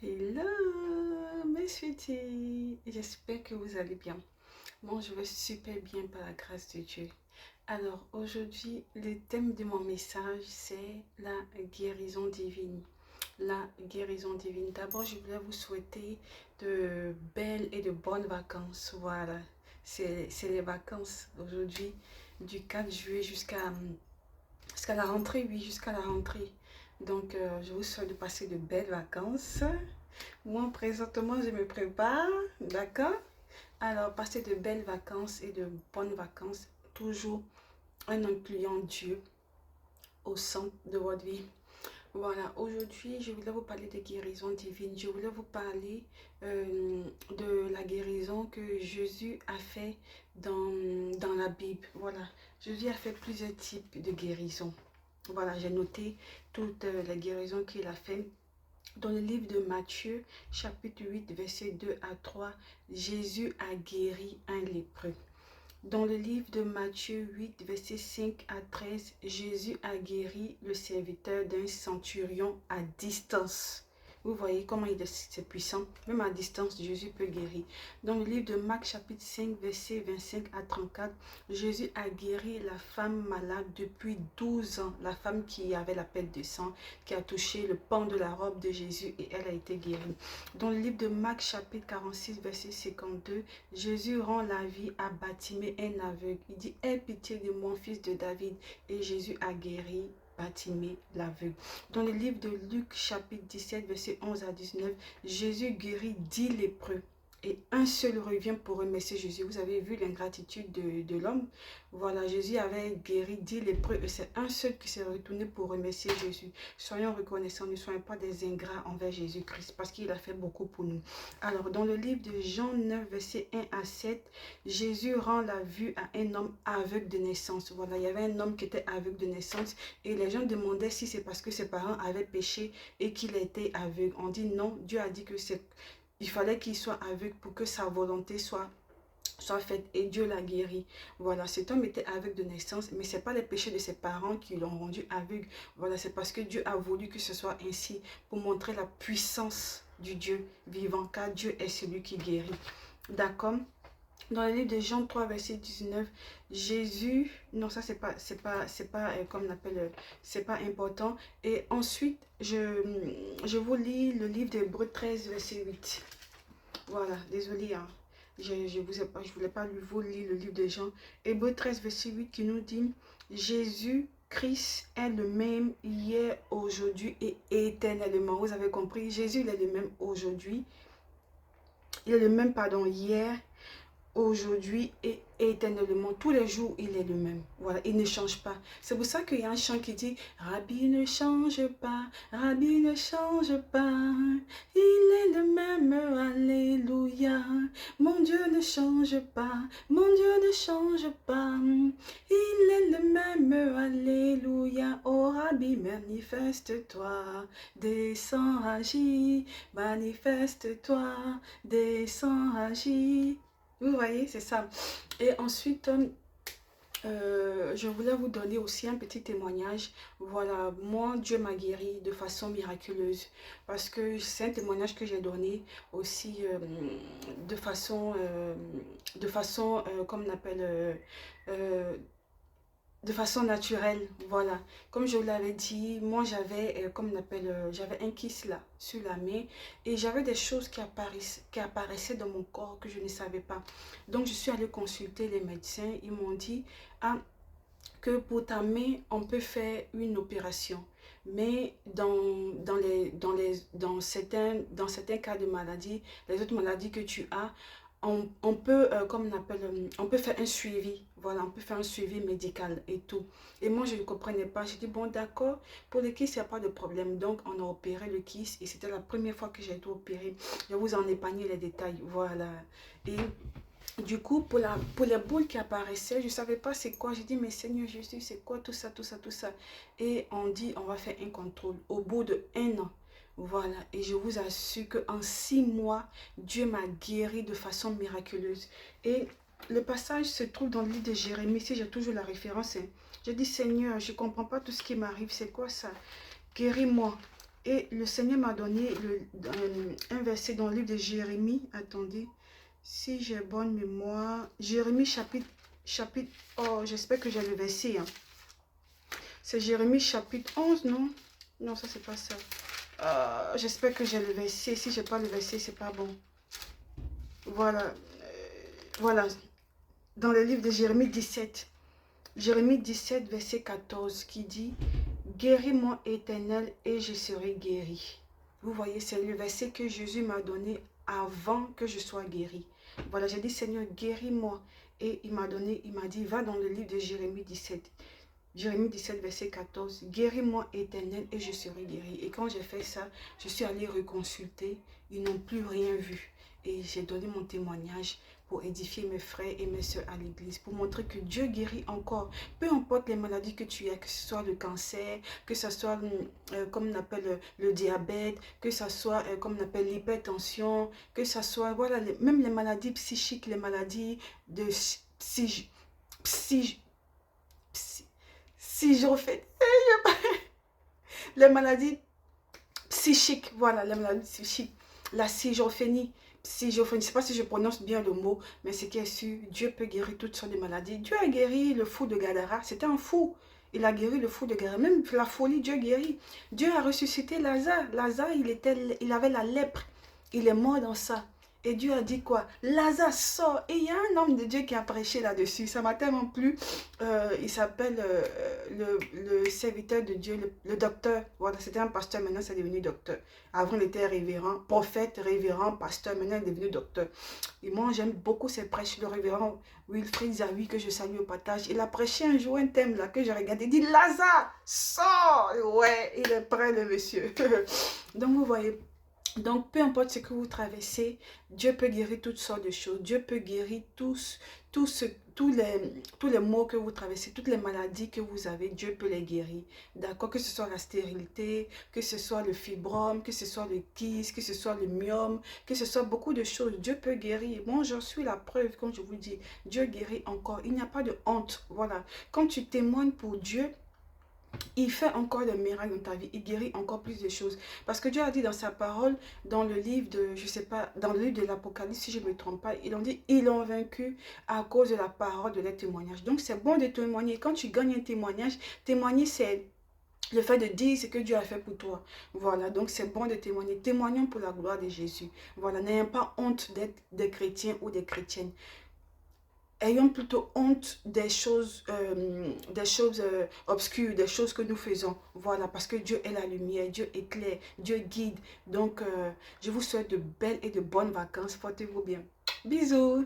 Hello, mes sweeties. J'espère que vous allez bien. Moi, je vais super bien par la grâce de Dieu. Alors, aujourd'hui, le thème de mon message, c'est la guérison divine. La guérison divine. D'abord, je voulais vous souhaiter de belles et de bonnes vacances. Voilà, c'est les vacances aujourd'hui, du 4 juillet jusqu'à la rentrée, oui, jusqu'à la rentrée. Donc, je vous souhaite de passer de belles vacances. Moi, présentement, je me prépare, d'accord? Alors, passez de belles vacances et de bonnes vacances, toujours en incluant Dieu au centre de votre vie. Voilà, aujourd'hui, je voulais vous parler de guérison divine. Je voulais vous parler de la guérison que Jésus a fait dans la Bible. Voilà, Jésus a fait plusieurs types de guérison. Voilà, j'ai noté toutes les guérisons qu'il a fait. Dans le livre de Matthieu, chapitre 8, verset 2 à 3, Jésus a guéri un lépreux. Dans le livre de Matthieu 8, verset 5 à 13, Jésus a guéri le serviteur d'un centurion à distance. Vous voyez comment c'est puissant. Même à distance, Jésus peut guérir. Dans le livre de Marc, chapitre 5, verset 25 à 34, Jésus a guéri la femme malade depuis 12 ans. La femme qui avait la perte de sang, qui a touché le pan de la robe de Jésus et elle a été guérie. Dans le livre de Marc, chapitre 46, verset 52, Jésus rend la vie à Bartimée, un aveugle. Il dit, aie pitié de mon fils de David. Et Jésus a guéri Bartimée, l'aveugle. Dans le livre de Luc, chapitre 17, verset 11 à 19, Jésus guérit 10 lépreux. Et un seul revient pour remercier Jésus. Vous avez vu l'ingratitude de l'homme. Voilà, Jésus avait guéri 10 lépreux et c'est un seul qui s'est retourné pour remercier Jésus. Soyons reconnaissants, ne soyons pas des ingrats envers Jésus-Christ parce qu'il a fait beaucoup pour nous. Alors, dans le livre de Jean 9, verset 1 à 7, Jésus rend la vue à un homme aveugle de naissance. Voilà, il y avait un homme qui était aveugle de naissance et les gens demandaient si c'est parce que ses parents avaient péché et qu'il était aveugle. On dit non, Dieu a dit que il fallait qu'il soit aveugle pour que sa volonté soit faite et Dieu l'a guéri. Voilà, cet homme était aveugle de naissance, mais ce n'est pas les péchés de ses parents qui l'ont rendu aveugle. Voilà, c'est parce que Dieu a voulu que ce soit ainsi pour montrer la puissance du Dieu vivant, car Dieu est celui qui guérit. D'accord? Dans le livre de Jean 3, verset 19, Jésus, non, ça comme on appelle, c'est pas important. Et ensuite, je vous lis le livre d'Hébreux 13, verset 8. Voilà, désolé, hein. Je voulais pas vous lire le livre de Jean. Hébreux 13, verset 8 qui nous dit, Jésus Christ est le même hier, aujourd'hui et éternellement. Vous avez compris, Jésus il est le même aujourd'hui. Il est le même, pardon, hier, aujourd'hui et éternellement. Tous les jours, il est le même. Voilà, il ne change pas. C'est pour ça qu'il y a un chant qui dit Rabbi ne change pas, Rabbi ne change pas. Il est le même, alléluia. Mon Dieu ne change pas, mon Dieu ne change pas. Il est le même, alléluia. Oh Rabbi, manifeste-toi, descends, agis, manifeste-toi, descends, agis. Vous voyez, c'est ça. Et ensuite, je voulais vous donner aussi un petit témoignage. Voilà, moi, Dieu m'a guéri de façon miraculeuse. Parce que c'est un témoignage que j'ai donné aussi comme on appelle, de façon naturelle, voilà. Comme je vous l'avais dit, moi j'avais, comme on appelle, j'avais un kiss là, sur la main. Et j'avais des choses qui apparaissaient dans mon corps que je ne savais pas. Donc je suis allée consulter les médecins. Ils m'ont dit, ah, que pour ta main, on peut faire une opération. Mais dans certains cas de maladie, les autres maladies que tu as, on peut, comme on appelle, on peut faire un suivi. Voilà, on peut faire un suivi médical et tout. Et moi, je ne comprenais pas. J'ai dit, bon, d'accord, pour le kiss, il n'y a pas de problème. Donc, on a opéré le kiss et c'était la première fois que j'ai été opérée. Je vous en épargne les détails. Voilà. Et du coup, pour les boules qui apparaissaient, je ne savais pas c'est quoi. J'ai dit, mais Seigneur Jésus, c'est quoi tout ça, tout ça, tout ça. Et on dit, on va faire un contrôle au bout de 1 an. Voilà, et je vous assure qu'en 6 mois, Dieu m'a guéri de façon miraculeuse. Et le passage se trouve dans le livre de Jérémie, si j'ai toujours la référence. Hein. Je dis, Seigneur, je ne comprends pas tout ce qui m'arrive, c'est quoi ça? Guéris-moi. Et le Seigneur m'a donné un verset dans le livre de Jérémie. Attendez, si j'ai bonne mémoire. Jérémie chapitre, oh, j'espère que j'ai le verset. Hein. C'est Jérémie chapitre 11, non? Non, ça, c'est pas ça. J'espère que j'ai le verset. Si j'ai pas le verset, c'est pas bon. Voilà. Voilà. Dans le livre de Jérémie 17. Jérémie 17, verset 14, qui dit: guéris-moi, Éternel, et je serai guéri. Vous voyez, c'est le verset que Jésus m'a donné avant que je sois guéri. Voilà, j'ai dit: Seigneur, guéris-moi. Et il m'a dit: va dans le livre de Jérémie 17. Jérémie 17, verset 14. Guéris-moi, Éternel, et je serai guéri. Et quand j'ai fait ça, je suis allée reconsulter. Ils n'ont plus rien vu. Et j'ai donné mon témoignage pour édifier mes frères et mes soeurs à l'église, pour montrer que Dieu guérit encore. Peu importe les maladies que tu as, que ce soit le cancer, que ce soit comme on appelle le diabète, que ce soit comme on appelle l'hypertension, que ce soit, voilà, même les maladies psychiques, les maladies de si je refais les maladies psychiques, voilà, les maladies psychiques, la schizophrénie, je ne sais pas si je prononce bien le mot, mais ce qui est sûr, Dieu peut guérir toutes sortes de maladies. Dieu a guéri le fou de Gadara, c'était un fou. Il a guéri le fou de Gadara, même la folie, Dieu guérit. Dieu a ressuscité Lazare. Lazare, il avait la lèpre. Il est mort dans ça. Et Dieu a dit quoi? Lazare sort. Et il y a un homme de Dieu qui a prêché là-dessus. Ça m'a tellement plu. Il s'appelle le serviteur de Dieu, le docteur. Voilà, c'était un pasteur, maintenant c'est devenu docteur. Avant, il était révérend, prophète, révérend, pasteur, maintenant il est devenu docteur. Et moi, j'aime beaucoup ses prêches. Le révérend Wilfried Zawi, que je salue au partage. Il a prêché un jour un thème là que j'ai regardé. Il dit: Lazare, sort. Ouais, il est prêt, le monsieur. Donc, vous voyez. Donc, peu importe ce que vous traversez, Dieu peut guérir toutes sortes de choses. Dieu peut guérir tous les maux que vous traversez, toutes les maladies que vous avez, Dieu peut les guérir. D'accord? Que ce soit la stérilité, que ce soit le fibrome, que ce soit le kyste, que ce soit le myome, que ce soit beaucoup de choses. Dieu peut guérir. Moi, j'en suis la preuve, comme je vous dis. Dieu guérit encore. Il n'y a pas de honte. Voilà. Quand tu témoignes pour Dieu, il fait encore des miracles dans ta vie, il guérit encore plus de choses. Parce que Dieu a dit dans sa parole, dans le livre de, je sais pas, dans le livre de l'Apocalypse, si je ne me trompe pas, ils ont dit, ils l'ont vaincu à cause de la parole de leur témoignage. Donc c'est bon de témoigner. Quand tu gagnes un témoignage, témoigner c'est le fait de dire ce que Dieu a fait pour toi. Voilà, donc c'est bon de témoigner. Témoignons pour la gloire de Jésus. Voilà, n'ayons pas honte d'être des chrétiens ou des chrétiennes. Ayons plutôt honte des choses obscures, des choses que nous faisons. Voilà, parce que Dieu est la lumière, Dieu éclaire, Dieu guide. Donc, je vous souhaite de belles et de bonnes vacances. Portez-vous bien. Bisous.